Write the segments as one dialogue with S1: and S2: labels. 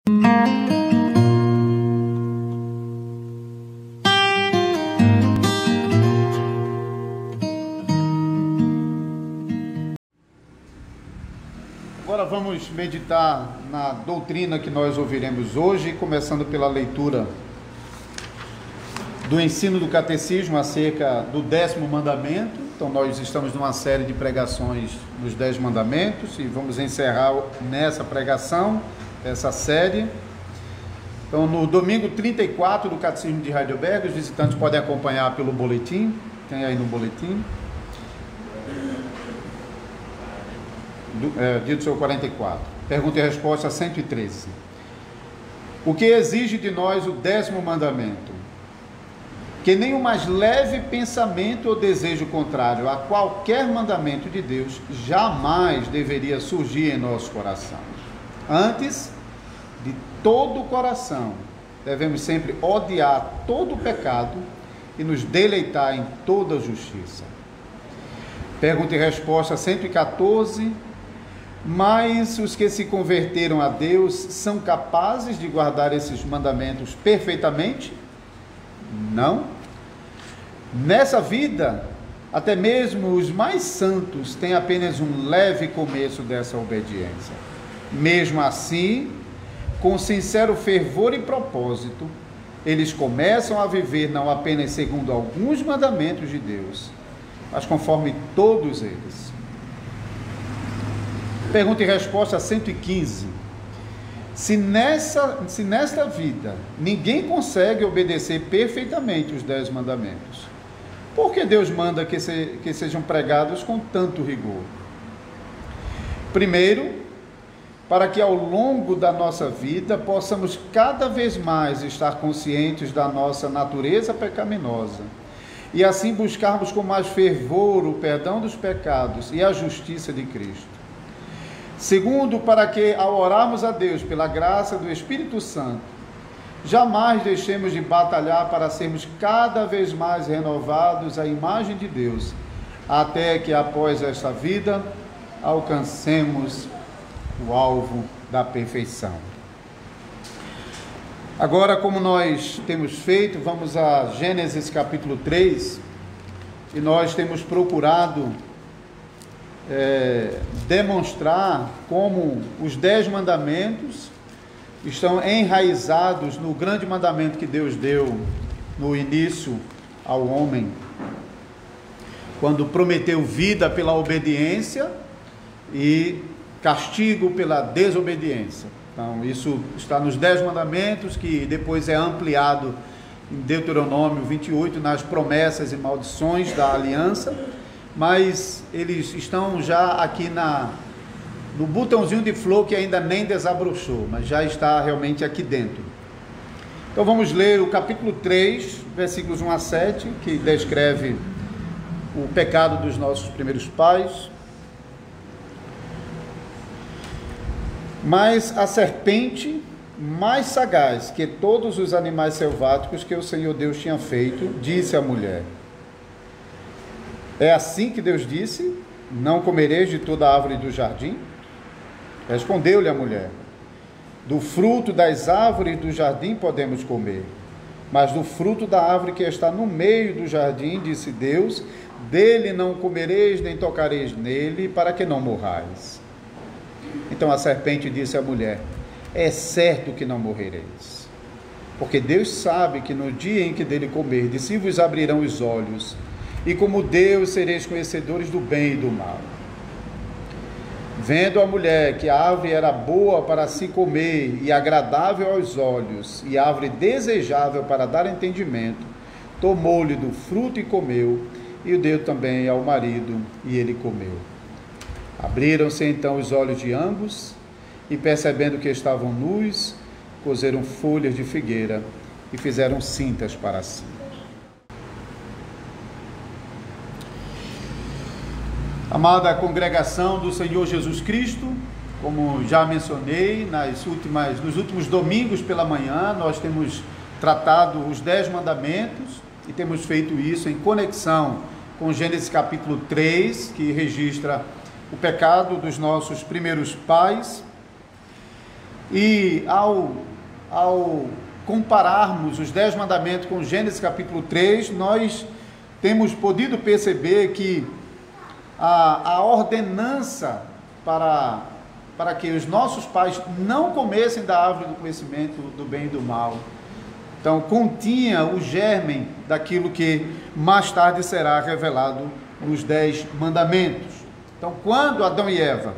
S1: Agora vamos meditar na doutrina que nós ouviremos hoje, começando pela leitura do ensino do catecismo acerca do 10º mandamento. Então nós estamos numa série de pregações dos 10 mandamentos e vamos encerrar nessa pregação, essa série. Então no domingo 34 do catecismo de Heidelberg, os visitantes podem acompanhar pelo boletim, tem aí no boletim. Dia do seu 44. Pergunta e resposta 113. O que exige de nós o 10º mandamento? Que nem o mais leve pensamento ou desejo contrário a qualquer mandamento de Deus jamais deveria surgir em nosso coração. Antes, de todo o coração, devemos sempre odiar todo o pecado e nos deleitar em toda a justiça. Pergunta e resposta 114. Mas os que se converteram a Deus são capazes de guardar esses mandamentos perfeitamente? Não. Nessa vida, até mesmo os mais santos têm apenas um leve começo dessa obediência. Mesmo assim, com sincero fervor e propósito, eles começam a viver não apenas segundo alguns mandamentos de Deus, mas conforme todos eles. Pergunta e resposta 115. Se nesta vida ninguém consegue obedecer perfeitamente os 10 mandamentos, por que Deus manda que sejam pregados com tanto rigor? Primeiro, para que ao longo da nossa vida possamos cada vez mais estar conscientes da nossa natureza pecaminosa e assim buscarmos com mais fervor o perdão dos pecados e a justiça de Cristo. Segundo, para que, ao orarmos a Deus pela graça do Espírito Santo, jamais deixemos de batalhar para sermos cada vez mais renovados à imagem de Deus, até que, após esta vida, alcancemos o alvo da perfeição. Agora, como nós temos feito, vamos a Gênesis capítulo 3, e nós temos procurado demonstrar como os 10 mandamentos estão enraizados no grande mandamento que Deus deu no início ao homem, quando prometeu vida pela obediência e castigo pela desobediência. Então isso está nos 10 mandamentos, que depois é ampliado em Deuteronômio 28 nas promessas e maldições da aliança, mas eles estão já aqui no botãozinho de flor que ainda nem desabrochou, mas já está realmente aqui dentro. Então vamos ler o capítulo 3, versículos 1 a 7, que descreve o pecado dos nossos primeiros pais. Mas a serpente, mais sagaz que todos os animais selváticos que o Senhor Deus tinha feito, disse à mulher: é assim que Deus disse: não comereis de toda a árvore do jardim? Respondeu-lhe a mulher: do fruto das árvores do jardim podemos comer, mas do fruto da árvore que está no meio do jardim, disse Deus, dele não comereis nem tocareis nele, para que não morrais. Então a serpente disse à mulher: é certo que não morrereis, porque Deus sabe que no dia em que dele comerdes, se vos abrirão os olhos, e como Deus sereis conhecedores do bem e do mal. Vendo a mulher que a árvore era boa para se comer e agradável aos olhos, e árvore desejável para dar entendimento, tomou-lhe do fruto e comeu, e o deu também ao marido, e ele comeu. Abriram-se então os olhos de ambos, e percebendo que estavam nus, coseram folhas de figueira e fizeram cintas para si. Amada congregação do Senhor Jesus Cristo, como já mencionei, nos últimos domingos pela manhã, nós temos tratado os 10 mandamentos e temos feito isso em conexão com Gênesis capítulo 3, que registra o pecado dos nossos primeiros pais. E ao compararmos os 10 mandamentos com Gênesis capítulo 3, nós temos podido perceber que a ordenança para que os nossos pais não comessem da árvore do conhecimento do bem e do mal, então continha o germe daquilo que mais tarde será revelado nos 10 mandamentos. Então, quando Adão e Eva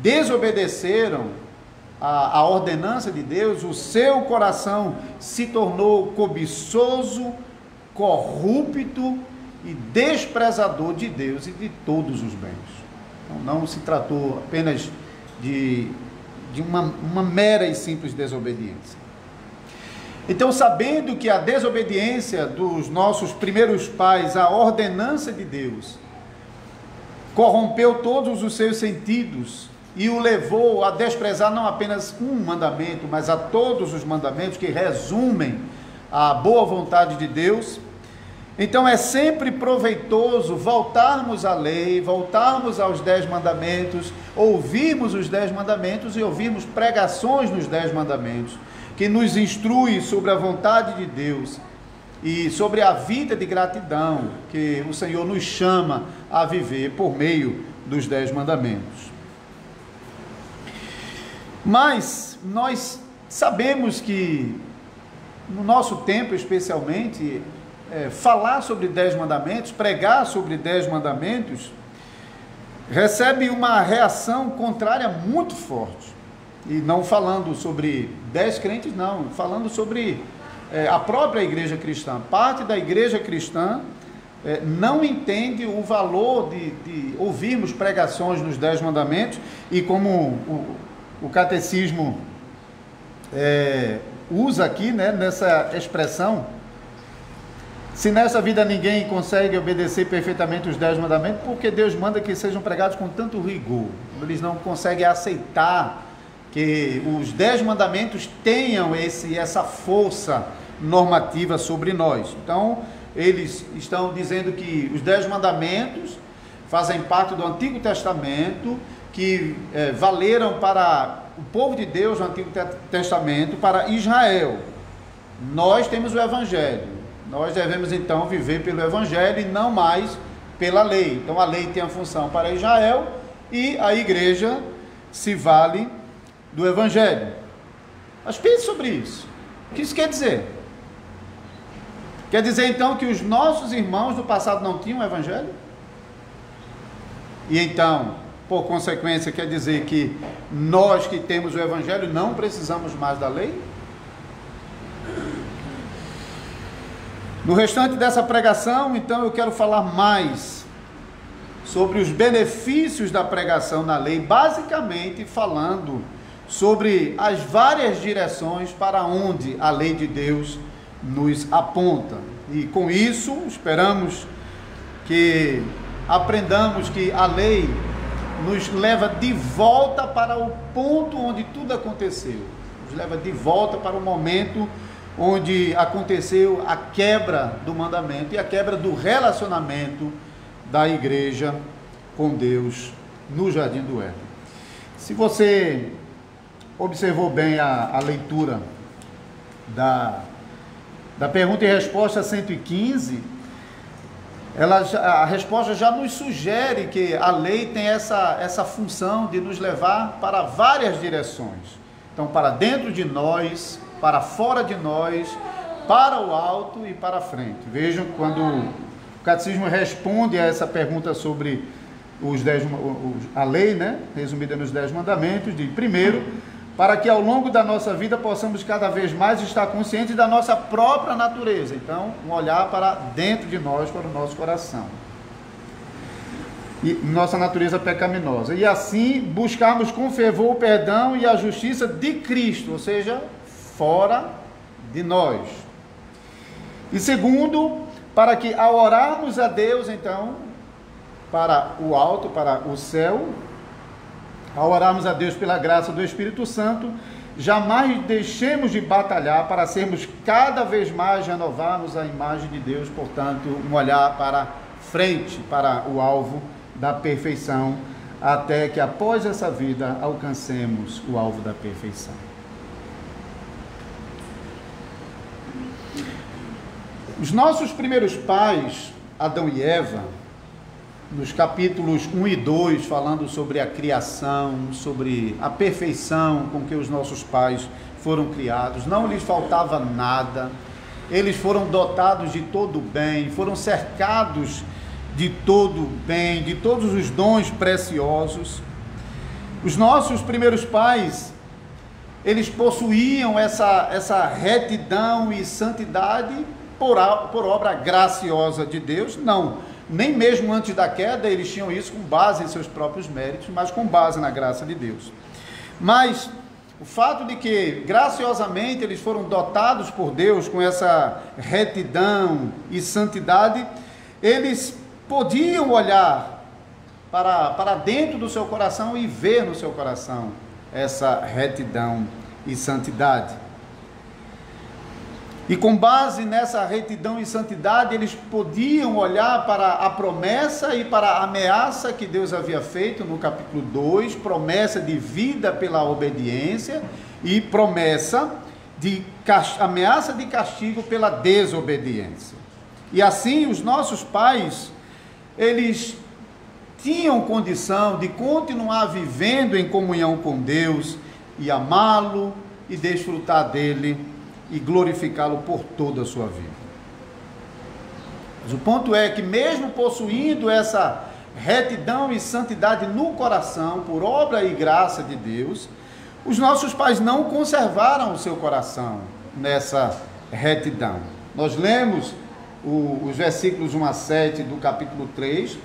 S1: desobedeceram a ordenança de Deus, o seu coração se tornou cobiçoso, corrupto e desprezador de Deus e de todos os bens. Então, não se tratou apenas de uma mera e simples desobediência. Então, sabendo que a desobediência dos nossos primeiros pais à ordenança de Deus corrompeu todos os seus sentidos e o levou a desprezar não apenas um mandamento, mas a todos os mandamentos que resumem a boa vontade de Deus, então é sempre proveitoso voltarmos à lei, voltarmos aos 10 mandamentos, ouvirmos os 10 mandamentos e ouvirmos pregações nos 10 mandamentos, que nos instrui sobre a vontade de Deus e sobre a vida de gratidão que o Senhor nos chama a viver por meio dos 10 mandamentos. Mas nós sabemos que no nosso tempo especialmente, falar sobre 10 mandamentos, pregar sobre 10 mandamentos, recebe uma reação contrária muito forte. E não falando sobre 10 crentes, não, falando sobre a própria igreja cristã. Parte da igreja cristã não entende o valor de ouvirmos pregações nos 10 mandamentos, e como o catecismo usa aqui, né, nessa expressão, se nessa vida ninguém consegue obedecer perfeitamente os 10 mandamentos, porque Deus manda que sejam pregados com tanto rigor. Eles não conseguem aceitar que os 10 mandamentos tenham essa força normativa sobre nós. Então, eles estão dizendo que os 10 mandamentos fazem parte do Antigo Testamento, que valeram para o povo de Deus no Antigo Testamento, para Israel. Nós temos o Evangelho. Nós devemos então viver pelo Evangelho e não mais pela lei. Então a lei tem a função para Israel e a igreja se vale do Evangelho. Mas pense sobre isso. O que isso quer dizer? Quer dizer então que os nossos irmãos do passado não tinham o Evangelho? E então, por consequência, quer dizer que nós que temos o Evangelho não precisamos mais da lei? No restante dessa pregação, então, eu quero falar mais sobre os benefícios da pregação na lei, basicamente falando sobre as várias direções para onde a lei de Deus nos aponta. E com isso, esperamos que aprendamos que a lei nos leva de volta para o ponto onde tudo aconteceu, nos leva de volta para o momento onde aconteceu a quebra do mandamento e a quebra do relacionamento da igreja com Deus no Jardim do Éden. Se você observou bem a leitura da pergunta e resposta 115, a resposta já nos sugere que a lei tem essa função de nos levar para várias direções. Então, para dentro de nós, para fora de nós, para o alto e para a frente. Vejam quando o catecismo responde a essa pergunta sobre a lei, né, resumida nos 10 mandamentos, de primeiro, para que ao longo da nossa vida possamos cada vez mais estar conscientes da nossa própria natureza. Então, um olhar para dentro de nós, para o nosso coração. E nossa natureza pecaminosa. E assim, buscarmos com fervor o perdão e a justiça de Cristo, ou seja, fora de nós. E segundo, para que ao orarmos a Deus, então, para o alto, para o céu, ao orarmos a Deus pela graça do Espírito Santo, jamais deixemos de batalhar para sermos cada vez mais renovados à imagem de Deus, portanto, um olhar para frente, para o alvo da perfeição, até que após essa vida alcancemos o alvo da perfeição. Os nossos primeiros pais, Adão e Eva, nos capítulos 1 e 2, falando sobre a criação, sobre a perfeição com que os nossos pais foram criados, não lhes faltava nada, eles foram dotados de todo o bem, foram cercados de todo o bem, de todos os dons preciosos. Os nossos primeiros pais, eles possuíam essa retidão e santidade por obra graciosa de Deus. Não, nem mesmo antes da queda eles tinham isso com base em seus próprios méritos, mas com base na graça de Deus. Mas o fato de que graciosamente eles foram dotados por Deus com essa retidão e santidade, eles podiam olhar para dentro do seu coração e ver no seu coração essa retidão e santidade. E com base nessa retidão e santidade, eles podiam olhar para a promessa e para a ameaça que Deus havia feito no capítulo 2, promessa de vida pela obediência e ameaça de castigo pela desobediência. E assim, os nossos pais, eles tinham condição de continuar vivendo em comunhão com Deus e amá-lo e desfrutar dele e glorificá-lo por toda a sua vida. Mas o ponto é que mesmo possuindo essa retidão e santidade no coração, por obra e graça de Deus, os nossos pais não conservaram o seu coração nessa retidão. Nós lemos os versículos 1 a 7 do capítulo 3,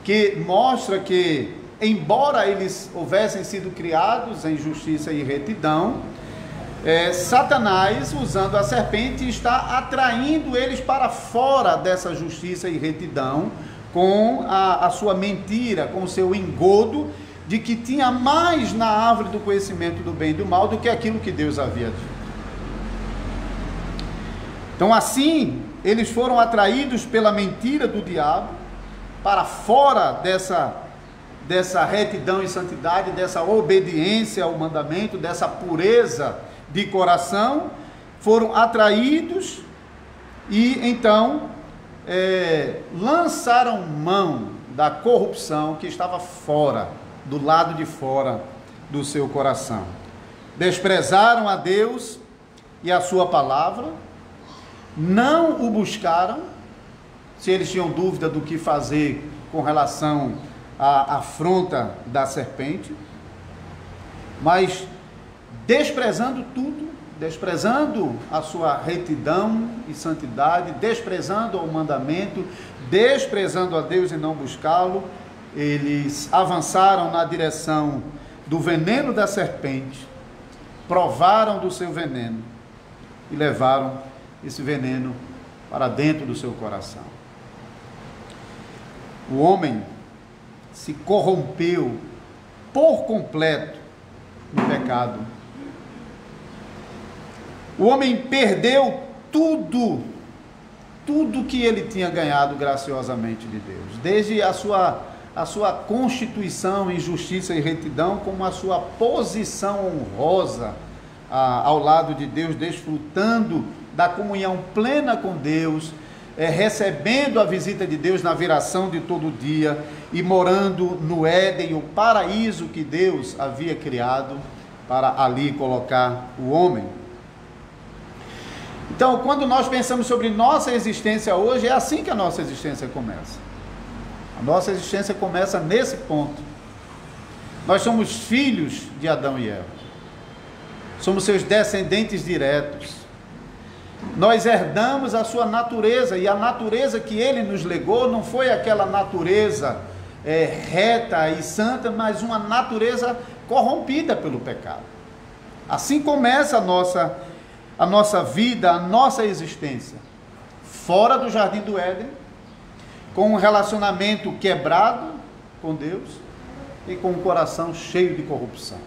S1: que mostra que, embora eles houvessem sido criados em justiça e retidão, Satanás, usando a serpente, está atraindo eles para fora dessa justiça e retidão, com a sua mentira, com o seu engodo, de que tinha mais na árvore do conhecimento do bem e do mal do que aquilo que Deus havia dito. Então, assim, eles foram atraídos pela mentira do diabo, para fora dessa retidão e santidade, dessa obediência ao mandamento, dessa pureza de coração, foram atraídos e então lançaram mão da corrupção que estava fora, do lado de fora do seu coração. Desprezaram a Deus e a sua palavra, não o buscaram. Se eles tinham dúvida do que fazer com relação à afronta da serpente, mas desprezando tudo, desprezando a sua retidão e santidade, desprezando o mandamento, desprezando a Deus e não buscá-lo, eles avançaram na direção do veneno da serpente, provaram do seu veneno e levaram esse veneno para dentro do seu coração. O homem se corrompeu por completo no pecado. O homem perdeu tudo que ele tinha ganhado graciosamente de Deus, desde a sua constituição em justiça e retidão, como a sua posição honrosa ao lado de Deus, desfrutando da comunhão plena com Deus, recebendo a visita de Deus na viração de todo dia e morando no Éden, o paraíso que Deus havia criado para ali colocar o homem. Então, quando nós pensamos sobre nossa existência hoje, é assim que a nossa existência começa. A nossa existência começa nesse ponto. Nós somos filhos de Adão e Eva. Somos seus descendentes diretos. Nós herdamos a sua natureza, e a natureza que ele nos legou não foi aquela natureza reta e santa, mas uma natureza corrompida pelo pecado. Assim começa a nossa vida, a nossa existência, fora do jardim do Éden, com um relacionamento quebrado com Deus e com um coração cheio de corrupção.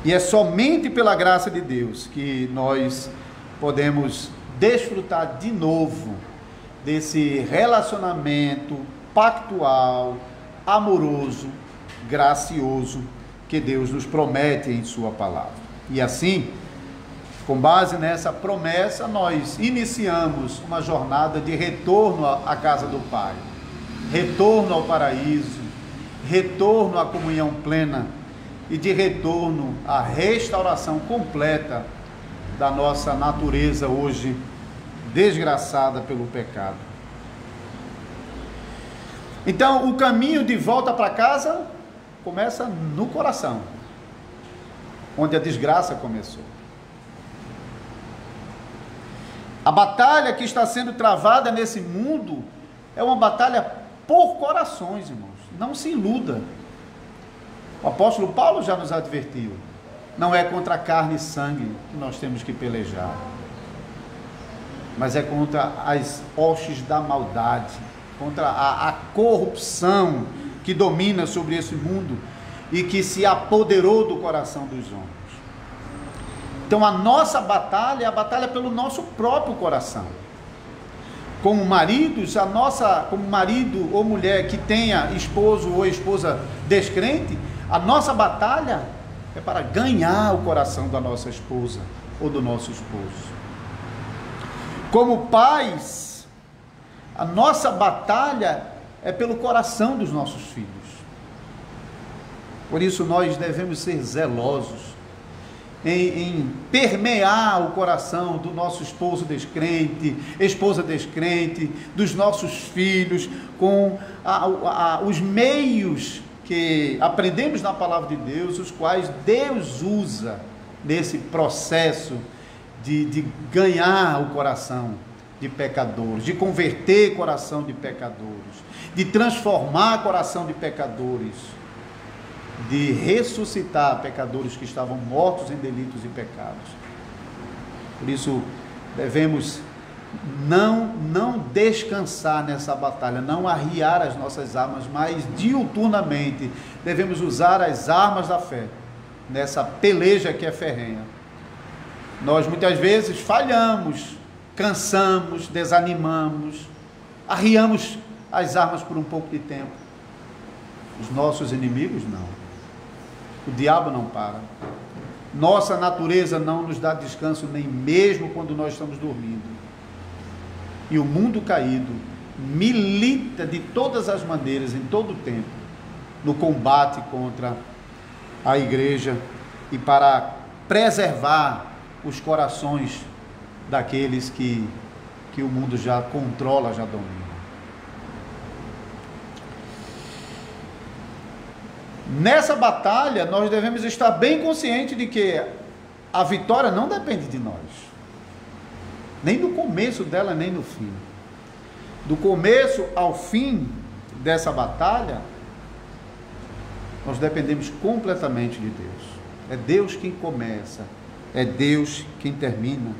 S1: E é somente pela graça de Deus que nós podemos desfrutar de novo desse relacionamento pactual, amoroso, gracioso que Deus nos promete em sua palavra. E assim, Com base nessa promessa, nós iniciamos uma jornada de retorno à casa do Pai, retorno ao paraíso, retorno à comunhão plena e de retorno à restauração completa da nossa natureza hoje desgraçada pelo pecado. Então, o caminho de volta para casa começa no coração, onde a desgraça começou. A batalha que está sendo travada nesse mundo é uma batalha por corações, irmãos. Não se iluda. O apóstolo Paulo já nos advertiu. Não é contra carne e sangue que nós temos que pelejar, mas é contra as hostes da maldade, contra a corrupção que domina sobre esse mundo e que se apoderou do coração dos homens. Então a nossa batalha é a batalha pelo nosso próprio coração. Como maridos, como marido ou mulher que tenha esposo ou esposa descrente, a nossa batalha é para ganhar o coração da nossa esposa ou do nosso esposo. Como pais, a nossa batalha é pelo coração dos nossos filhos. Por isso nós devemos ser zelosos em permear o coração do nosso esposo descrente, esposa descrente, dos nossos filhos, com os meios que aprendemos na palavra de Deus, os quais Deus usa nesse processo de ganhar o coração de pecadores, de converter coração de pecadores, de transformar coração de pecadores, de ressuscitar pecadores que estavam mortos em delitos e pecados. Por isso devemos não descansar nessa batalha, não arriar as nossas armas, mas diuturnamente devemos usar as armas da fé nessa peleja que é ferrenha. Nós muitas vezes falhamos, cansamos, desanimamos, arriamos as armas por um pouco de tempo. Os nossos inimigos não. O diabo não para. Nossa natureza não nos dá descanso nem mesmo quando nós estamos dormindo. E o mundo caído milita de todas as maneiras, em todo o tempo, no combate contra a igreja e para preservar os corações daqueles que o mundo já controla, já domina. Nessa batalha, nós devemos estar bem conscientes de que a vitória não depende de nós, nem do começo dela, nem no fim. Do começo ao fim dessa batalha, nós dependemos completamente de Deus. É Deus quem começa, é Deus quem termina.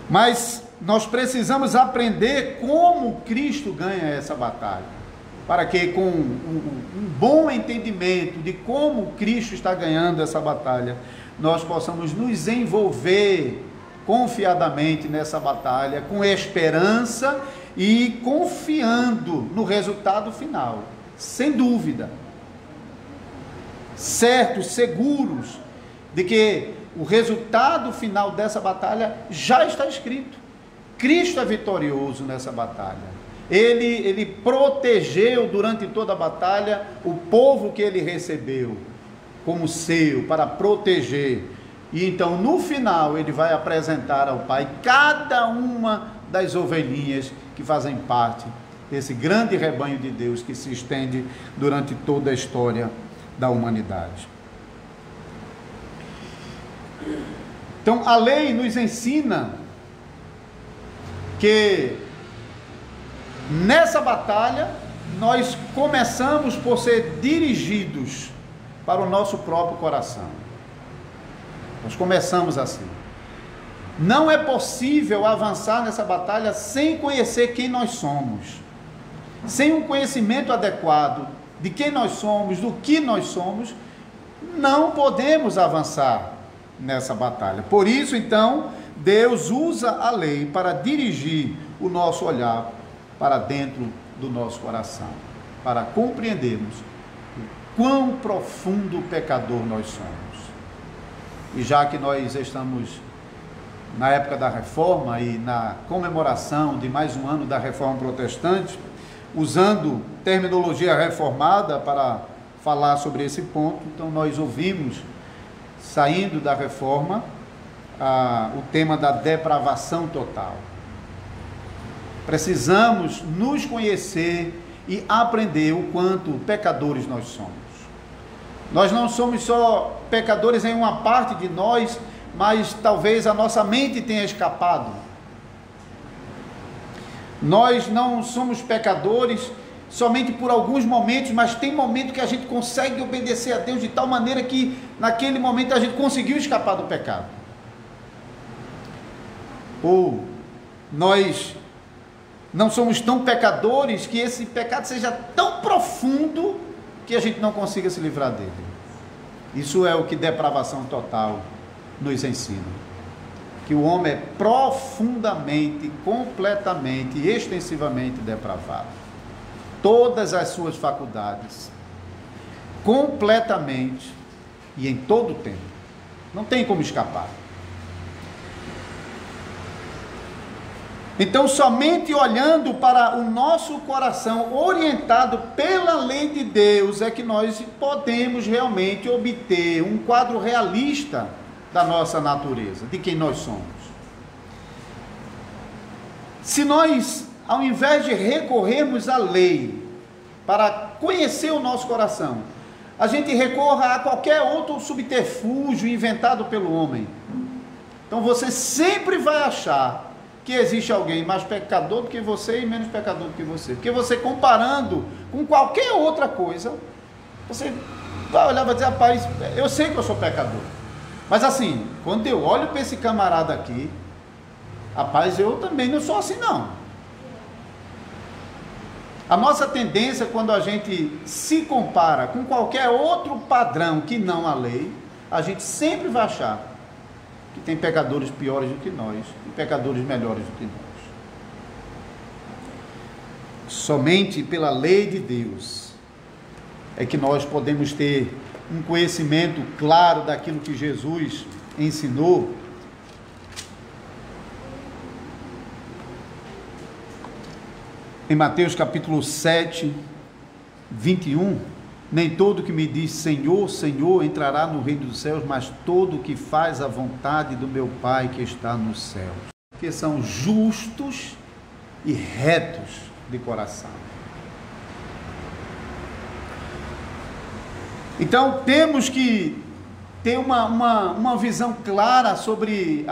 S1: Mas nós precisamos aprender como Cristo ganha essa batalha, para que com um bom entendimento de como Cristo está ganhando essa batalha, nós possamos nos envolver confiadamente nessa batalha, com esperança e confiando no resultado final, sem dúvida, certos, seguros de que o resultado final dessa batalha já está escrito. Cristo é vitorioso nessa batalha. Ele protegeu durante toda a batalha o povo que ele recebeu como seu, para proteger. E então no final ele vai apresentar ao Pai cada uma das ovelhinhas que fazem parte desse grande rebanho de Deus que se estende durante toda a história da humanidade. Então a lei nos ensina que nessa batalha nós começamos por ser dirigidos para o nosso próprio coração. Nós começamos assim. Não é possível avançar nessa batalha sem conhecer quem nós somos, sem um conhecimento adequado de quem nós somos, do que nós somos. Não podemos avançar nessa batalha. Por isso, então, Deus usa a lei para dirigir o nosso olhar para dentro do nosso coração, para compreendermos o quão profundo pecador nós somos. E já que nós estamos na época da Reforma e na comemoração de mais um ano da Reforma Protestante, usando terminologia reformada para falar sobre esse ponto, então nós ouvimos, saindo da Reforma, o tema da depravação total. Precisamos nos conhecer e aprender o quanto pecadores nós somos. Nós não somos só pecadores em uma parte de nós, mas talvez a nossa mente tenha escapado. Nós não somos pecadores somente por alguns momentos, mas tem momento que a gente consegue obedecer a Deus de tal maneira que naquele momento a gente conseguiu escapar do pecado. Ou nós não somos tão pecadores que esse pecado seja tão profundo que a gente não consiga se livrar dele. Isso é o que depravação total nos ensina. Que o homem é profundamente, completamente e extensivamente depravado. Todas as suas faculdades, completamente e em todo o tempo. Não tem como escapar. Então, somente olhando para o nosso coração, orientado pela lei de Deus, é que nós podemos realmente obter um quadro realista da nossa natureza, de quem nós somos. Se nós, ao invés de recorrermos à lei para conhecer o nosso coração, a gente recorra a qualquer outro subterfúgio inventado pelo homem, então você sempre vai achar que existe alguém mais pecador do que você e menos pecador do que você, porque você, comparando com qualquer outra coisa, você vai olhar e vai dizer: rapaz, eu sei que eu sou pecador, mas assim, quando eu olho para esse camarada aqui, rapaz, eu também não sou assim não. A nossa tendência, quando a gente se compara com qualquer outro padrão que não a lei, a gente sempre vai achar que tem pecadores piores do que nós e pecadores melhores do que nós. Somente pela lei de Deus é que nós podemos ter um conhecimento claro daquilo que Jesus ensinou. Em Mateus capítulo 7, 21, nem todo que me diz Senhor, Senhor entrará no reino dos céus, mas todo que faz a vontade do meu Pai que está nos céus, que são justos e retos de coração. Então temos que ter uma visão clara sobre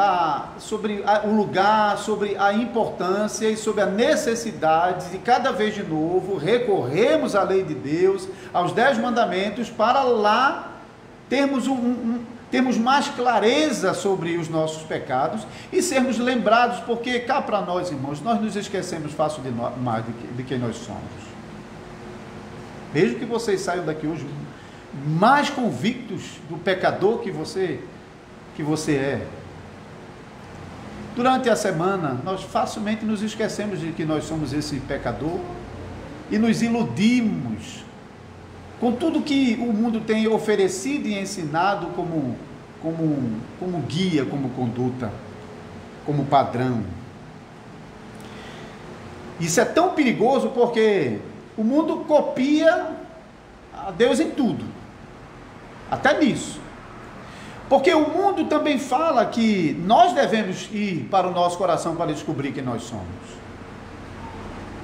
S1: o lugar, sobre a importância e sobre a necessidade de cada vez de novo recorrermos à lei de Deus, aos 10 mandamentos, para lá termos mais clareza sobre os nossos pecados e sermos lembrados, porque cá para nós, irmãos, nós nos esquecemos fácil mais de quem nós somos. Mesmo que vocês saiam daqui hoje mais convictos do pecador que você é, durante a semana nós facilmente nos esquecemos de que nós somos esse pecador e nos iludimos com tudo que o mundo tem oferecido e ensinado como guia, como conduta, como padrão. Isso é tão perigoso porque o mundo copia a Deus em tudo, até nisso, porque o mundo também fala que nós devemos ir para o nosso coração para descobrir quem nós somos,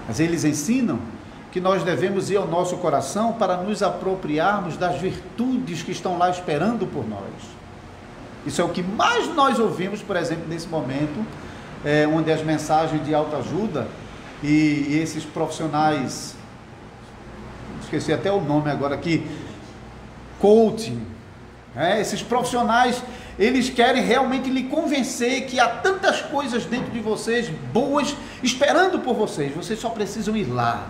S1: mas eles ensinam que nós devemos ir ao nosso coração para nos apropriarmos das virtudes que estão lá esperando por nós. Isso é o que mais nós ouvimos, por exemplo, nesse momento, onde as mensagens de autoajuda e esses profissionais, esqueci até o nome agora aqui, coaching, esses profissionais, eles querem realmente lhe convencer que há tantas coisas dentro de vocês, boas, esperando por vocês, vocês só precisam ir lá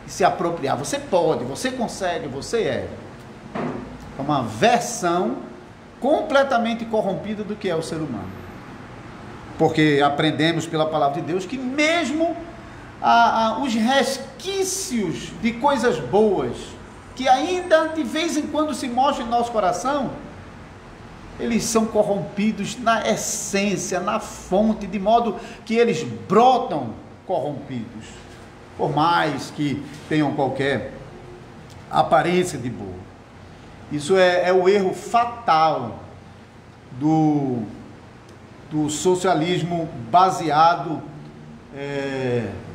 S1: e se apropriar. Você pode, você consegue, você é. É uma versão completamente corrompida do que é o ser humano, porque aprendemos pela palavra de Deus que mesmo os resquícios de coisas boas que ainda de vez em quando se mostram em nosso coração, eles são corrompidos na essência, na fonte, de modo que eles brotam corrompidos, por mais que tenham qualquer aparência de boa. Isso é o erro fatal do socialismo baseado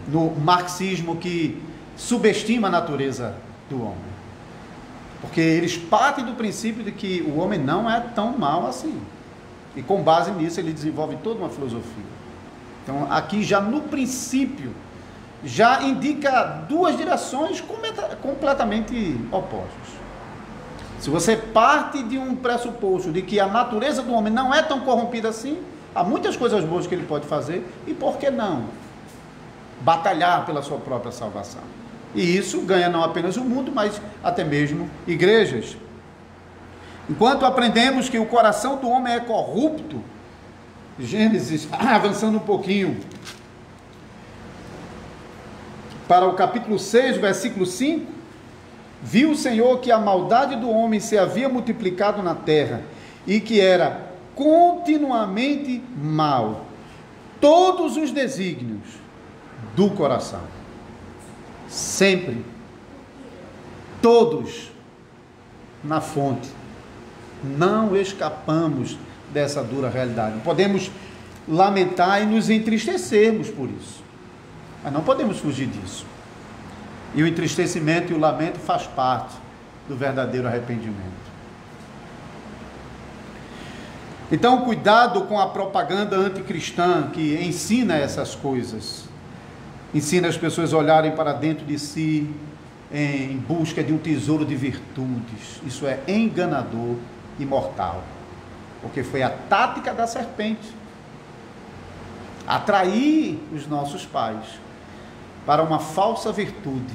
S1: no marxismo, que subestima a natureza do homem. Porque eles partem do princípio de que o homem não é tão mau assim. E com base nisso ele desenvolve toda uma filosofia. Então aqui já no princípio já indica duas direções completamente opostas. Se você parte de um pressuposto de que a natureza do homem não é tão corrompida assim, há muitas coisas boas que ele pode fazer, e por que não batalhar pela sua própria salvação? E isso ganha não apenas o mundo, mas até mesmo igrejas. Enquanto aprendemos que o coração do homem é corrupto, Gênesis, avançando um pouquinho, para o capítulo 6, versículo 5, viu o Senhor que a maldade do homem se havia multiplicado na terra, e que era continuamente mal, todos os desígnios do coração. Sempre, todos na fonte, não escapamos dessa dura realidade. Podemos lamentar e nos entristecermos por isso, mas não podemos fugir disso. E o entristecimento e o lamento faz parte do verdadeiro arrependimento. Então, cuidado com a propaganda anticristã que ensina essas coisas. Ensina as pessoas a olharem para dentro de si em busca de um tesouro de virtudes. Isso é enganador e mortal, porque foi a tática da serpente atrair os nossos pais para uma falsa virtude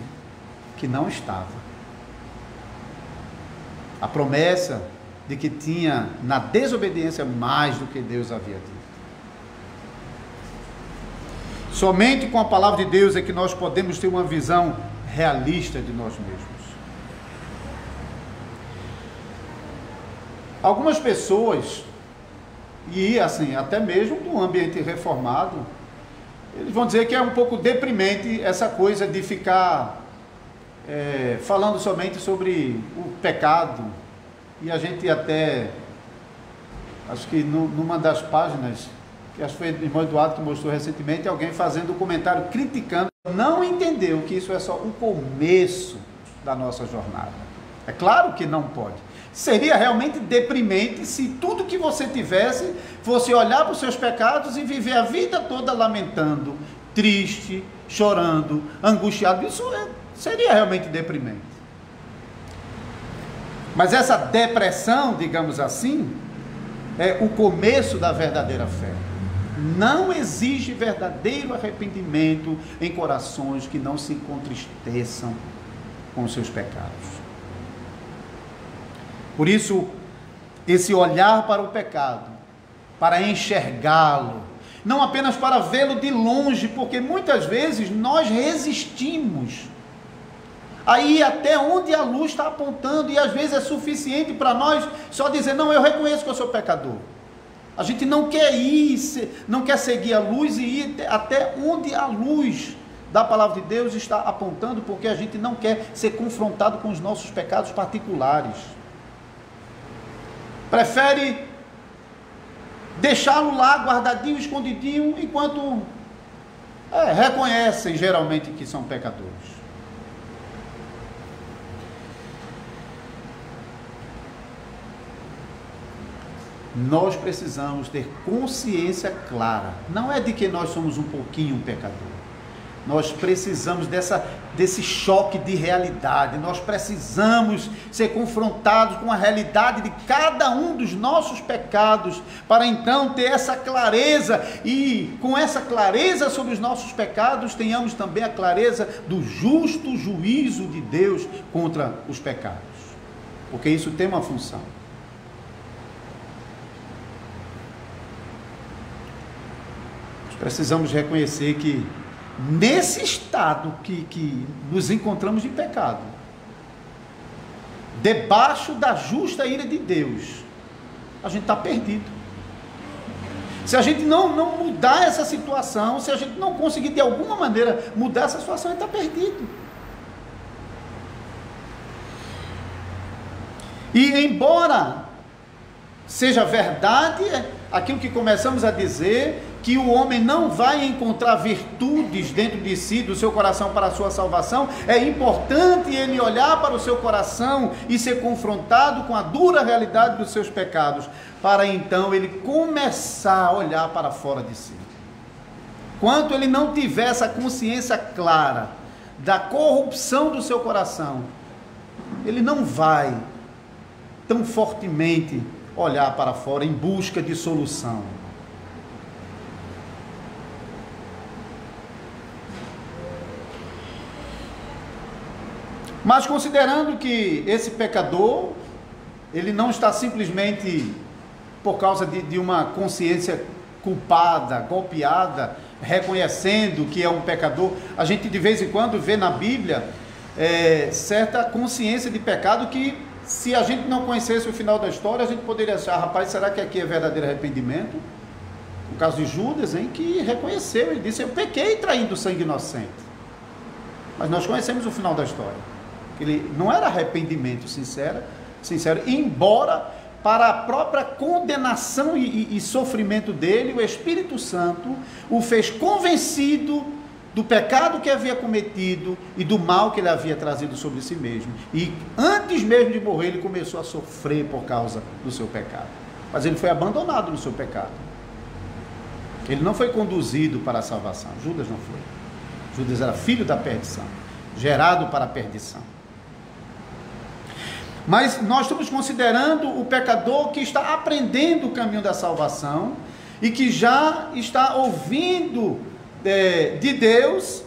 S1: que não estava. A promessa de que tinha na desobediência mais do que Deus havia dito. Somente com a palavra de Deus é que nós podemos ter uma visão realista de nós mesmos. Algumas pessoas, e assim, até mesmo no ambiente reformado, eles vão dizer que é um pouco deprimente essa coisa de ficar falando somente sobre o pecado. E a gente até, acho que numa das páginas, que acho que foi o irmão Eduardo que mostrou recentemente, alguém fazendo um comentário criticando, não entendeu que isso é só o começo da nossa jornada. É claro que não pode. Seria realmente deprimente se tudo que você tivesse fosse olhar para os seus pecados e viver a vida toda lamentando, triste, chorando, angustiado. Isso seria realmente deprimente. Mas essa depressão, digamos assim, é o começo da verdadeira fé. Não exige verdadeiro arrependimento em corações que não se contristeçam com os seus pecados. Por isso, esse olhar para o pecado, para enxergá-lo, não apenas para vê-lo de longe, porque muitas vezes nós resistimos aí até onde a luz está apontando, e às vezes é suficiente para nós só dizer, não, eu reconheço que eu sou pecador. A gente não quer não quer seguir a luz e ir até onde a luz da palavra de Deus está apontando, porque a gente não quer ser confrontado com os nossos pecados particulares. Prefere deixá-lo lá guardadinho, escondidinho, enquanto reconhecem geralmente que são pecadores. Nós precisamos ter consciência clara, não é de que nós somos um pouquinho pecador, nós precisamos desse choque de realidade, nós precisamos ser confrontados com a realidade de cada um dos nossos pecados, para então ter essa clareza, e com essa clareza sobre os nossos pecados, tenhamos também a clareza do justo juízo de Deus contra os pecados, porque isso tem uma função. Precisamos reconhecer que nesse estado que nos encontramos de pecado, debaixo da justa ira de Deus, a gente está perdido. Se a gente não mudar essa situação, se a gente não conseguir de alguma maneira mudar essa situação, a gente está perdido. E embora seja verdade aquilo que começamos a dizer, que o homem não vai encontrar virtudes dentro de si, do seu coração para a sua salvação, é importante ele olhar para o seu coração e ser confrontado com a dura realidade dos seus pecados, para então ele começar a olhar para fora de si. Quanto ele não tiver essa consciência clara da corrupção do seu coração, ele não vai tão fortemente olhar para fora em busca de solução. Mas considerando que esse pecador, ele não está simplesmente por causa de uma consciência culpada, golpeada, reconhecendo que é um pecador, a gente de vez em quando vê na Bíblia certa consciência de pecado que, se a gente não conhecesse o final da história, a gente poderia achar, rapaz, será que aqui é verdadeiro arrependimento? No caso de Judas, que reconheceu, ele disse, eu pequei traindo sangue inocente. Mas nós conhecemos o final da história. Ele não era arrependimento sincero, embora para a própria condenação e sofrimento dele, o Espírito Santo o fez convencido do pecado que havia cometido e do mal que ele havia trazido sobre si mesmo. E antes mesmo de morrer, ele começou a sofrer por causa do seu pecado. Mas ele foi abandonado no seu pecado. Ele não foi conduzido para a salvação. Judas não foi. Judas era filho da perdição, gerado para a perdição. Mas nós estamos considerando o pecador que está aprendendo o caminho da salvação e que já está ouvindo de Deus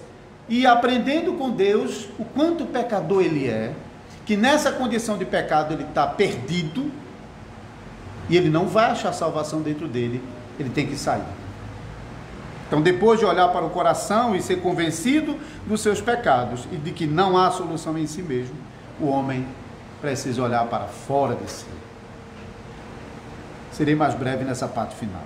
S1: e aprendendo com Deus o quanto pecador ele é, que nessa condição de pecado ele está perdido e ele não vai achar salvação dentro dele, ele tem que sair. Então, depois de olhar para o coração e ser convencido dos seus pecados e de que não há solução em si mesmo, o homem precisa olhar para fora de si. Serei mais breve nessa parte final.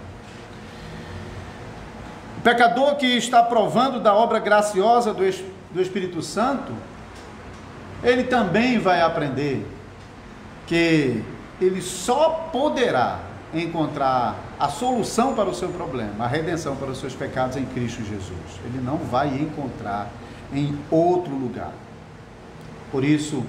S1: O pecador que está provando da obra graciosa do Espírito Santo, ele também vai aprender que ele só poderá encontrar a solução para o seu problema, a redenção para os seus pecados em Cristo Jesus. Ele não vai encontrar em outro lugar. Por isso,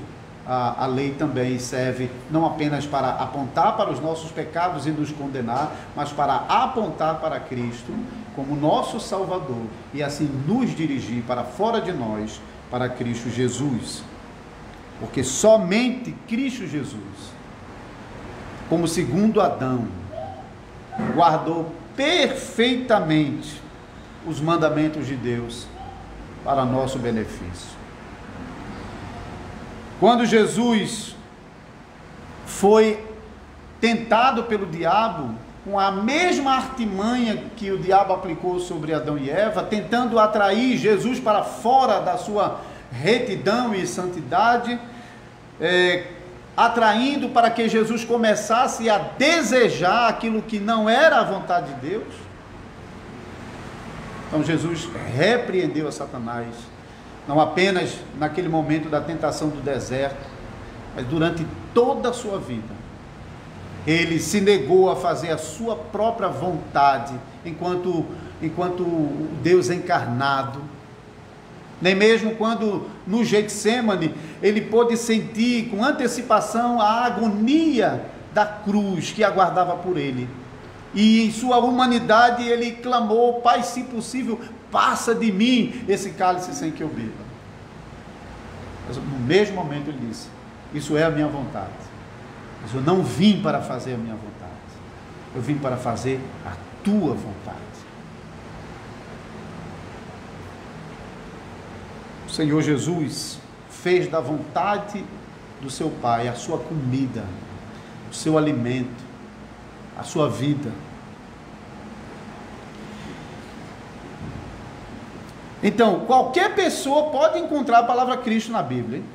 S1: a lei também serve não apenas para apontar para os nossos pecados e nos condenar, mas para apontar para Cristo como nosso Salvador e assim nos dirigir para fora de nós, para Cristo Jesus. Porque somente Cristo Jesus, como segundo Adão, guardou perfeitamente os mandamentos de Deus para nosso benefício. Quando Jesus foi tentado pelo diabo, com a mesma artimanha que o diabo aplicou sobre Adão e Eva, tentando atrair Jesus para fora da sua retidão e santidade, atraindo para que Jesus começasse a desejar aquilo que não era a vontade de Deus. Então Jesus repreendeu a Satanás, não apenas naquele momento da tentação do deserto, mas durante toda a sua vida. Ele se negou a fazer a sua própria vontade, enquanto Deus encarnado. Nem mesmo quando no Getsêmani ele pôde sentir com antecipação a agonia da cruz que aguardava por ele. E em sua humanidade ele clamou: Pai, se possível, passa de mim esse cálice sem que eu beba. Mas no mesmo momento ele disse: isso é a minha vontade, mas eu não vim para fazer a minha vontade, eu vim para fazer a tua vontade. O Senhor Jesus fez da vontade do seu Pai a sua comida, o seu alimento, a sua vida. Então, qualquer pessoa pode encontrar a palavra Cristo na Bíblia, hein?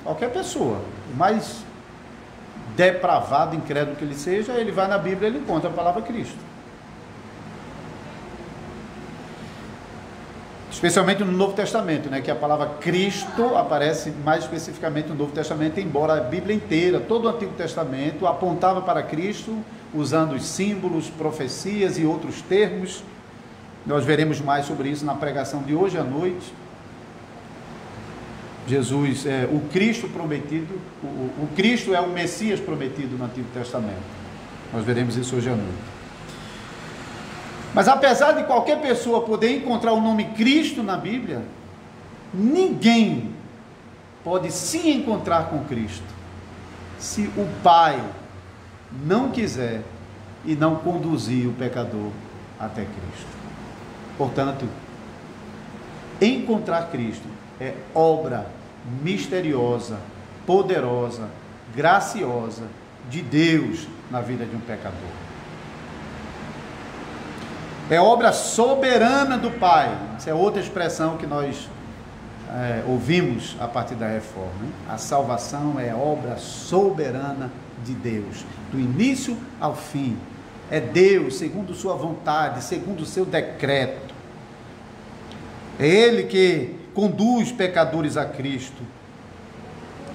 S1: Qualquer pessoa, o mais depravado, incrédulo que ele seja, ele vai na Bíblia e ele encontra a palavra Cristo. Especialmente no Novo Testamento, né, que a palavra Cristo aparece mais especificamente no Novo Testamento, embora a Bíblia inteira, todo o Antigo Testamento, apontava para Cristo, usando os símbolos, profecias e outros termos. Nós veremos mais sobre isso na pregação de hoje à noite. Jesus é o Cristo prometido, o Cristo é o Messias prometido no Antigo Testamento. Nós veremos isso hoje à noite. Mas apesar de qualquer pessoa poder encontrar o nome Cristo na Bíblia, ninguém pode se encontrar com Cristo se o Pai não quiser e não conduzir o pecador até Cristo. Portanto, encontrar Cristo é obra misteriosa, poderosa, graciosa de Deus na vida de um pecador. É obra soberana do Pai. Essa é outra expressão que nós ouvimos a partir da reforma, hein? A salvação é obra soberana de Deus, do início ao fim. É Deus, segundo sua vontade, segundo o seu decreto. É Ele que conduz pecadores a Cristo,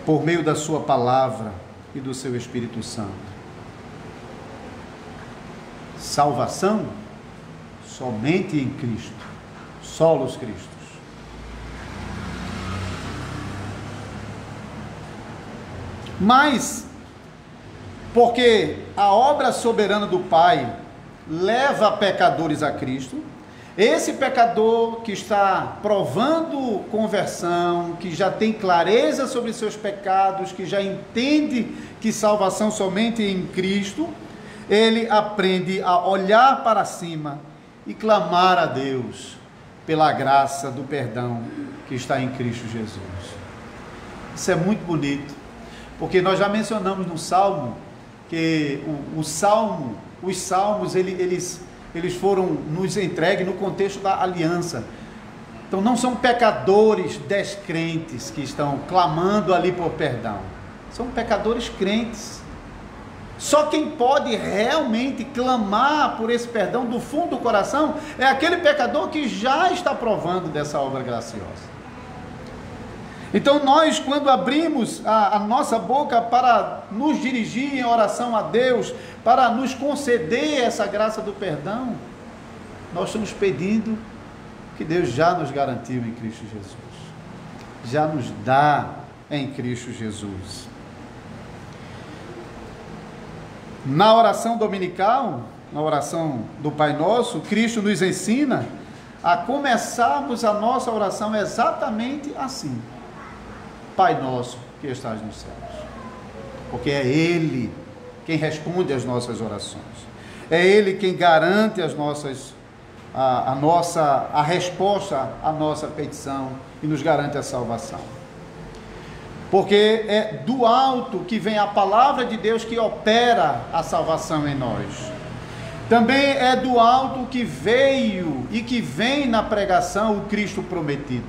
S1: por meio da sua palavra e do seu Espírito Santo. Salvação somente em Cristo, solos Cristos. Mas, porque a obra soberana do Pai leva pecadores a Cristo, esse pecador que está provando conversão, que já tem clareza sobre seus pecados, que já entende que salvação somente em Cristo, ele aprende a olhar para cima e clamar a Deus pela graça do perdão que está em Cristo Jesus. Isso é muito bonito, porque nós já mencionamos no Salmo que os salmos eles foram nos entregues no contexto da aliança. Então não são pecadores descrentes que estão clamando ali por perdão, são pecadores crentes. Só quem pode realmente clamar por esse perdão do fundo do coração é aquele pecador que já está provando dessa obra graciosa. Então nós, quando abrimos a nossa boca para nos dirigir em oração a Deus, para nos conceder essa graça do perdão, nós estamos pedindo que Deus já nos garantiu em Cristo Jesus, já nos dá em Cristo Jesus. Na oração dominical, na oração do Pai Nosso, Cristo nos ensina a começarmos a nossa oração exatamente assim: Pai Nosso que estás nos céus. Porque é Ele quem responde às nossas orações, é Ele quem garante a resposta à nossa petição e nos garante a salvação. Porque é do alto que vem a palavra de Deus que opera a salvação em nós. Também é do alto que veio e que vem na pregação o Cristo prometido.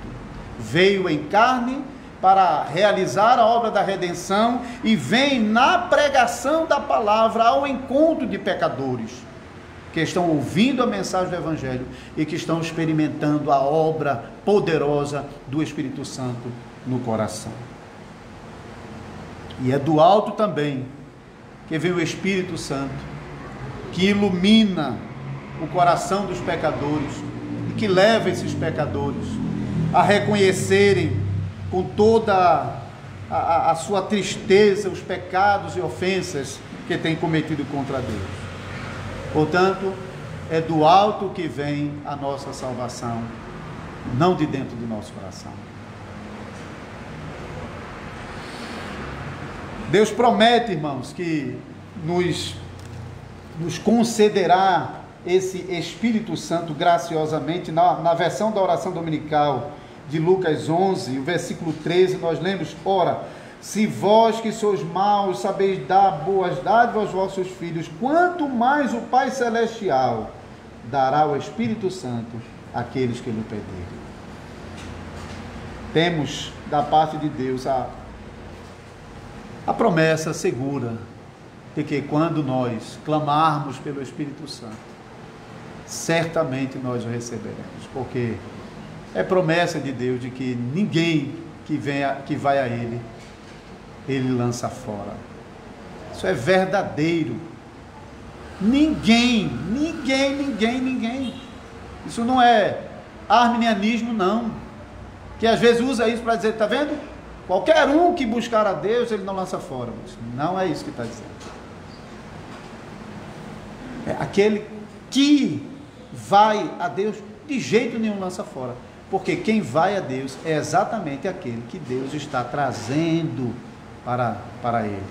S1: Veio em carne para realizar a obra da redenção e vem na pregação da palavra ao encontro de pecadores que estão ouvindo a mensagem do Evangelho e que estão experimentando a obra poderosa do Espírito Santo no coração. E é do alto também que vem o Espírito Santo, que ilumina o coração dos pecadores e que leva esses pecadores a reconhecerem com toda a sua tristeza os pecados e ofensas que têm cometido contra Deus. Portanto, é do alto que vem a nossa salvação, não de dentro do nosso coração. Deus promete, irmãos, que nos concederá esse Espírito Santo graciosamente. Na versão da oração dominical de Lucas 11, o versículo 13, nós lemos: ora, se vós que sois maus sabeis dar boas dádivas aos vossos filhos, quanto mais o Pai Celestial dará o Espírito Santo àqueles que lhe pedirem. Temos da parte de Deus a promessa segura de que quando nós clamarmos pelo Espírito Santo, certamente nós o receberemos, porque é promessa de Deus de que ninguém que vai a Ele, Ele lança fora. Isso é verdadeiro. Ninguém. Isso não é arminianismo, não. Que às vezes usa isso para dizer, está vendo? Qualquer um que buscar a Deus, Ele não lança fora. Mas não é isso que está dizendo. É aquele que vai a Deus, de jeito nenhum lança fora. Porque quem vai a Deus é exatamente aquele que Deus está trazendo para Ele,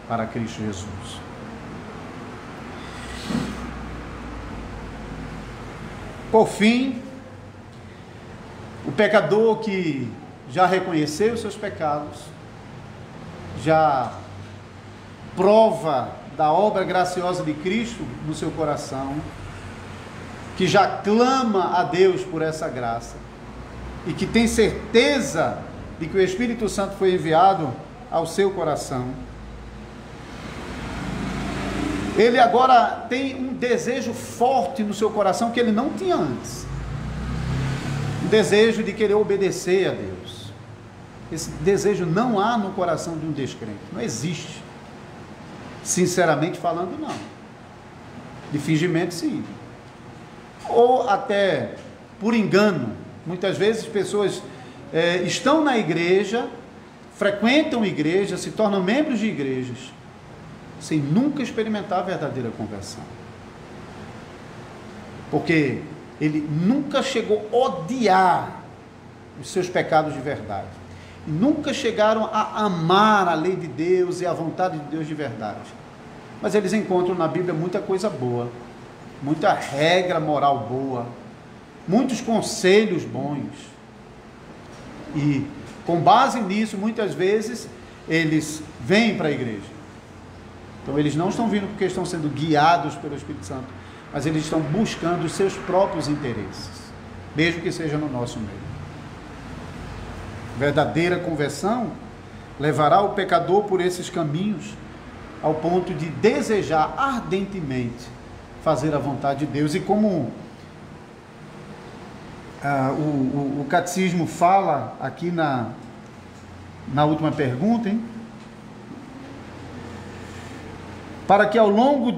S1: para Cristo Jesus. Por fim, o pecador que já reconheceu os seus pecados, já prova da obra graciosa de Cristo no seu coração, que já clama a Deus por essa graça, e que tem certeza de que o Espírito Santo foi enviado ao seu coração, ele agora tem um desejo forte no seu coração que ele não tinha antes. Um desejo de querer obedecer a Deus. Esse desejo não há no coração de um descrente. Não existe. Sinceramente falando, não. De fingimento, sim. Ou até por engano. Muitas vezes pessoas estão na igreja, frequentam igreja, se tornam membros de igrejas, sem nunca experimentar a verdadeira conversão. Porque ele nunca chegou a odiar os seus pecados de verdade. E nunca chegaram a amar a lei de Deus e a vontade de Deus de verdade. Mas eles encontram na Bíblia muita coisa boa, muita regra moral boa, muitos conselhos bons. E com base nisso, muitas vezes, eles vêm para a igreja. Então eles não estão vindo porque estão sendo guiados pelo Espírito Santo, mas eles estão buscando os seus próprios interesses, mesmo que seja no nosso meio. Verdadeira conversão levará o pecador por esses caminhos, ao ponto de desejar ardentemente fazer a vontade de Deus. E como o catecismo fala aqui na última pergunta, para que ao longo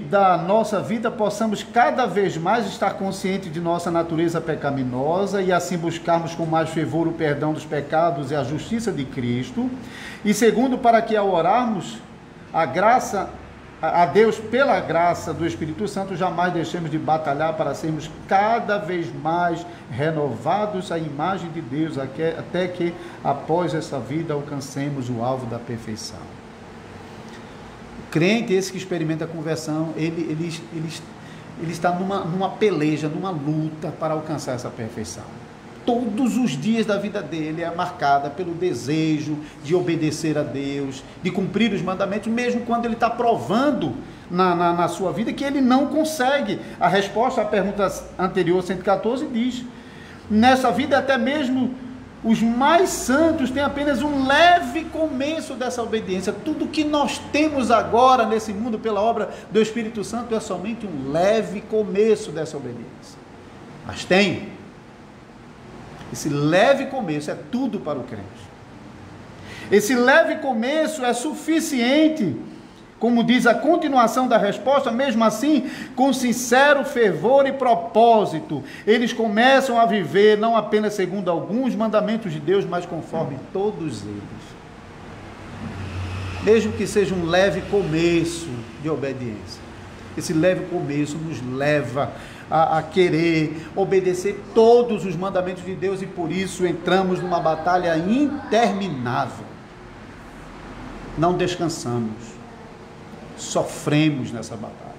S1: da nossa vida possamos cada vez mais estar conscientes de nossa natureza pecaminosa e assim buscarmos com mais fervor o perdão dos pecados e a justiça de Cristo. E segundo, para que ao orarmos a Deus pela graça do Espírito Santo, jamais deixemos de batalhar para sermos cada vez mais renovados à imagem de Deus, até que após essa vida alcancemos o alvo da perfeição. Crente, esse que experimenta a conversão, ele está numa peleja, numa luta para alcançar essa perfeição. Todos os dias da vida dele é marcada pelo desejo de obedecer a Deus, de cumprir os mandamentos, mesmo quando ele está provando na sua vida que ele não consegue. A resposta à pergunta anterior, 114, diz: nessa vida até mesmo os mais santos têm apenas um leve começo dessa obediência. Tudo que nós temos agora nesse mundo pela obra do Espírito Santo é somente um leve começo dessa obediência. Mas tem. Esse leve começo é tudo para o crente. Esse leve começo é suficiente, como diz a continuação da resposta. Mesmo assim, com sincero fervor e propósito, eles começam a viver não apenas segundo alguns mandamentos de Deus, mas conforme todos eles. Mesmo que seja um leve começo de obediência, esse leve começo nos leva a querer obedecer todos os mandamentos de Deus, e por isso entramos numa batalha interminável. Não descansamos, sofremos nessa batalha.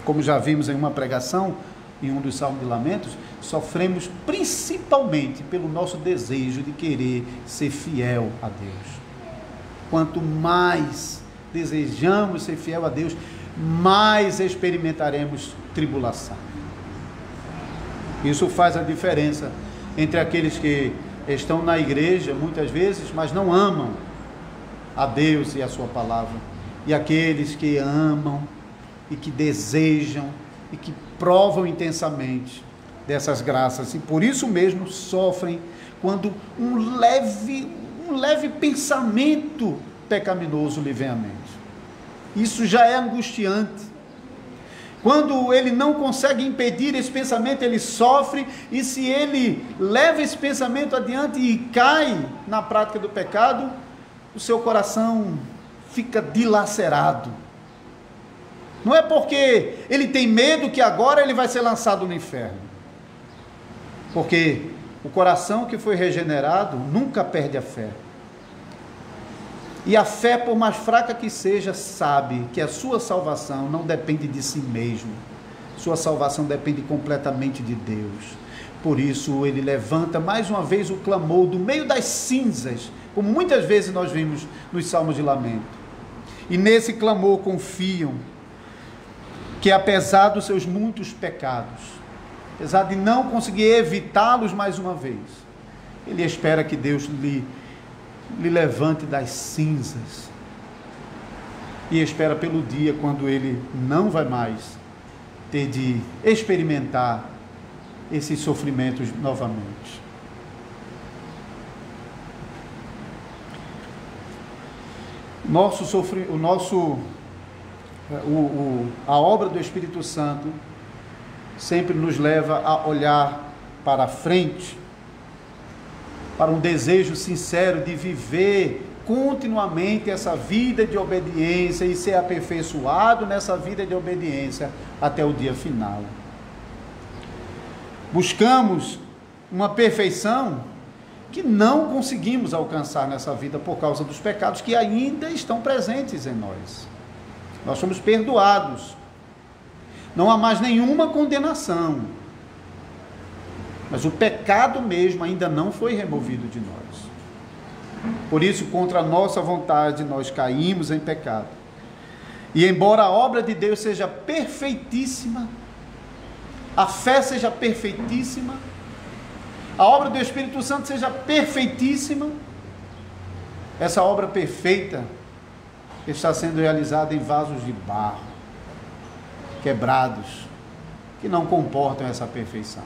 S1: Como já vimos em uma pregação, em um dos Salmos de Lamentos, sofremos principalmente pelo nosso desejo de querer ser fiel a Deus. Quanto mais desejamos ser fiel a Deus, mais experimentaremos tribulação. Isso faz a diferença entre aqueles que estão na igreja muitas vezes, mas não amam a Deus e a sua palavra, e aqueles que amam e que desejam e que provam intensamente dessas graças, e por isso mesmo sofrem quando um leve pensamento pecaminoso lhe vem à mente. Isso já é angustiante. Quando ele não consegue impedir esse pensamento, ele sofre, e se ele leva esse pensamento adiante e cai na prática do pecado, o seu coração fica dilacerado. Não é porque ele tem medo que agora ele vai ser lançado no inferno, porque o coração que foi regenerado nunca perde a fé. E a fé, por mais fraca que seja, sabe que a sua salvação não depende de si mesmo. Sua salvação depende completamente de Deus. Por isso ele levanta mais uma vez o clamor do meio das cinzas, como muitas vezes nós vimos nos salmos de lamento. E nesse clamor confiam que, apesar dos seus muitos pecados, apesar de não conseguir evitá-los mais uma vez, ele espera que Deus lhe levante das cinzas, e espera pelo dia quando ele não vai mais ter de experimentar esses sofrimentos novamente. A obra do Espírito Santo sempre nos leva a olhar para frente, para um desejo sincero de viver continuamente essa vida de obediência e ser aperfeiçoado nessa vida de obediência até o dia final. Buscamos uma perfeição que não conseguimos alcançar nessa vida por causa dos pecados que ainda estão presentes em nós. Nós somos perdoados. Não há mais nenhuma condenação. Mas o pecado mesmo ainda não foi removido de nós. Por isso, contra a nossa vontade, nós caímos em pecado. E embora a obra de Deus seja perfeitíssima, a fé seja perfeitíssima, a obra do Espírito Santo seja perfeitíssima, essa obra perfeita está sendo realizada em vasos de barro, quebrados, que não comportam essa perfeição.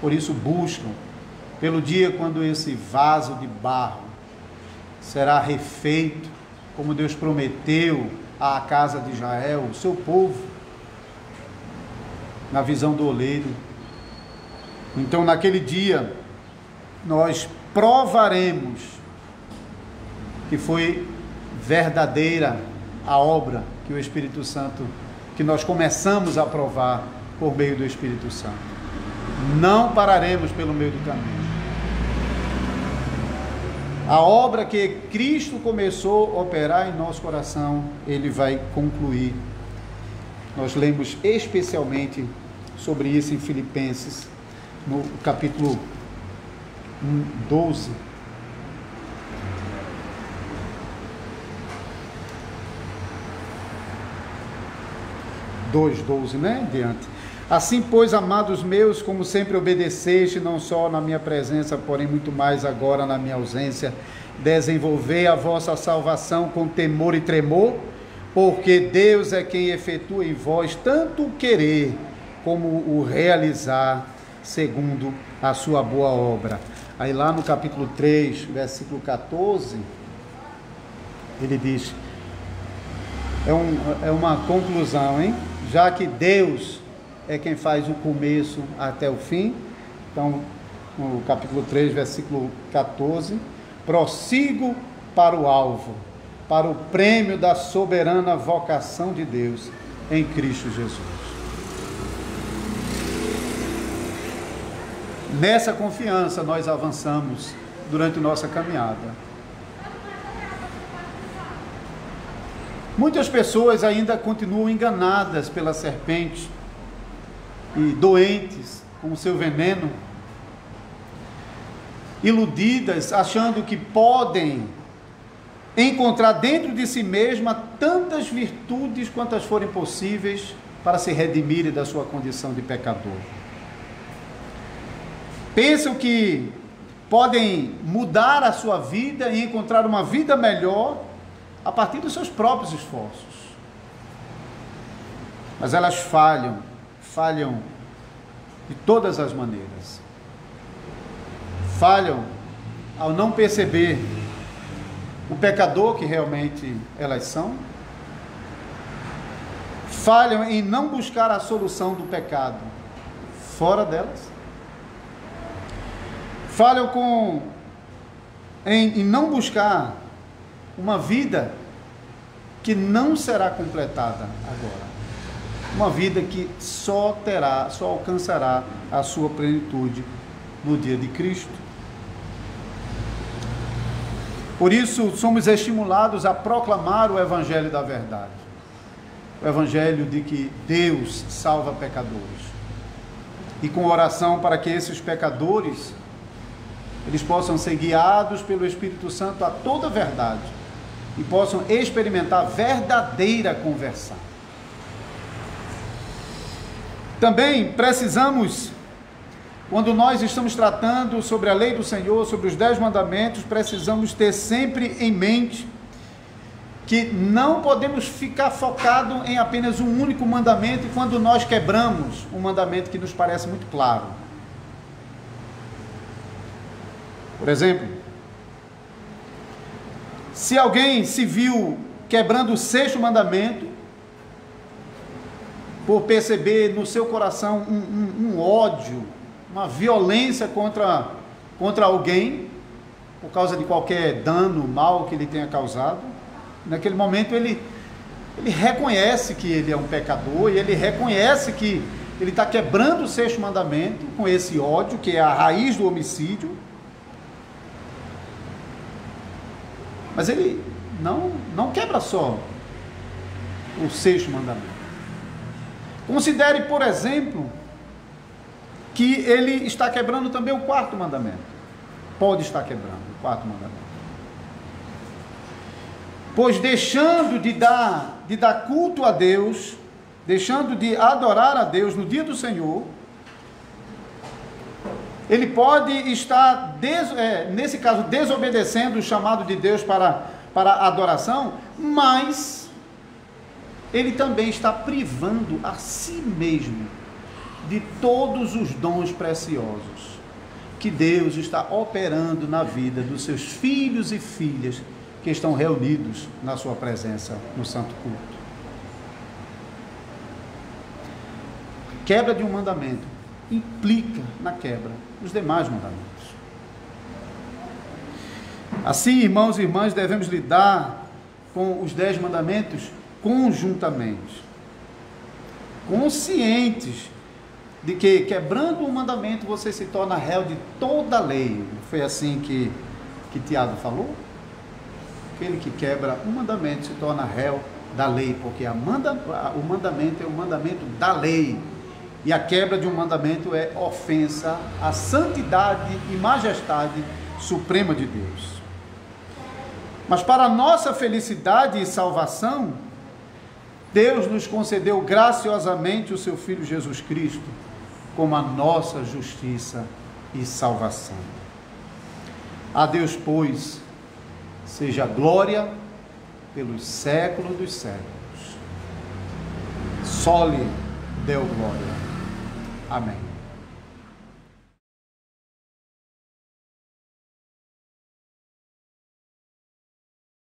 S1: Por isso buscam pelo dia quando esse vaso de barro será refeito, como Deus prometeu à casa de Israel, o seu povo, na visão do oleiro. Então, naquele dia, nós provaremos que foi verdadeira a obra que o Espírito Santo, que nós começamos a provar por meio do Espírito Santo. Não pararemos pelo meio do caminho. A obra que Cristo começou a operar em nosso coração, Ele vai concluir. Nós lemos especialmente sobre isso em Filipenses, no capítulo 12. Né? Diante. Assim, pois, amados meus, como sempre obedeceste, não só na minha presença, porém muito mais agora na minha ausência, desenvolvei a vossa salvação com temor e tremor, porque Deus é quem efetua em vós tanto o querer como o realizar, segundo a sua boa obra. Aí lá no capítulo 3, versículo 14, ele diz, é uma conclusão, hein? Já que Deus é quem faz o começo até o fim. Então, no capítulo 3, versículo 14, prossigo para o alvo, para o prêmio da soberana vocação de Deus em Cristo Jesus. Nessa confiança nós avançamos durante nossa caminhada. Muitas pessoas ainda continuam enganadas pela serpente e doentes com o seu veneno, iludidas, achando que podem encontrar dentro de si mesma tantas virtudes quantas forem possíveis para se redimirem da sua condição de pecador. Pensam que podem mudar a sua vida e encontrar uma vida melhor a partir dos seus próprios esforços. Mas elas falham de todas as maneiras. Falham ao não perceber o pecador que realmente elas são. Falham em não buscar a solução do pecado fora delas. Falham em não buscar uma vida que não será completada agora. Uma vida que só alcançará a sua plenitude no dia de Cristo. Por isso, somos estimulados a proclamar o Evangelho da verdade. O Evangelho de que Deus salva pecadores. E com oração para que esses pecadores, eles possam ser guiados pelo Espírito Santo a toda a verdade e possam experimentar verdadeira conversão. Também precisamos, quando nós estamos tratando sobre a lei do Senhor, sobre os 10 mandamentos, precisamos ter sempre em mente que não podemos ficar focado em apenas um único mandamento quando nós quebramos um mandamento que nos parece muito claro. Por exemplo, se alguém se viu quebrando o 6º mandamento, por perceber no seu coração um ódio, uma violência contra alguém, por causa de qualquer dano, mal que ele tenha causado, naquele momento ele reconhece que ele é um pecador, e ele reconhece que ele está quebrando o 6º mandamento com esse ódio, que é a raiz do homicídio. Mas ele não quebra só o 6º mandamento. Considere, por exemplo, que ele está quebrando também o 4º mandamento. Pode estar quebrando o 4º mandamento. Pois deixando de dar culto a Deus, deixando de adorar a Deus no dia do Senhor, ele pode estar, nesse caso, desobedecendo o chamado de Deus para a adoração, mas ele também está privando a si mesmo de todos os dons preciosos que Deus está operando na vida dos seus filhos e filhas que estão reunidos na sua presença no Santo Culto. Quebra de um mandamento implica na quebra dos demais mandamentos. Assim, irmãos e irmãs, devemos lidar com os 10 mandamentos conjuntamente, conscientes de que, quebrando um mandamento, você se torna réu de toda a lei. Foi assim que Tiago falou? Aquele que quebra um mandamento se torna réu da lei, porque o mandamento é o mandamento da lei, e a quebra de um mandamento é ofensa à santidade e majestade suprema de Deus. Mas para nossa felicidade e salvação, Deus nos concedeu graciosamente o seu Filho Jesus Cristo como a nossa justiça e salvação. A Deus, pois, seja glória pelos séculos dos séculos. Só lhe deu glória. Amém.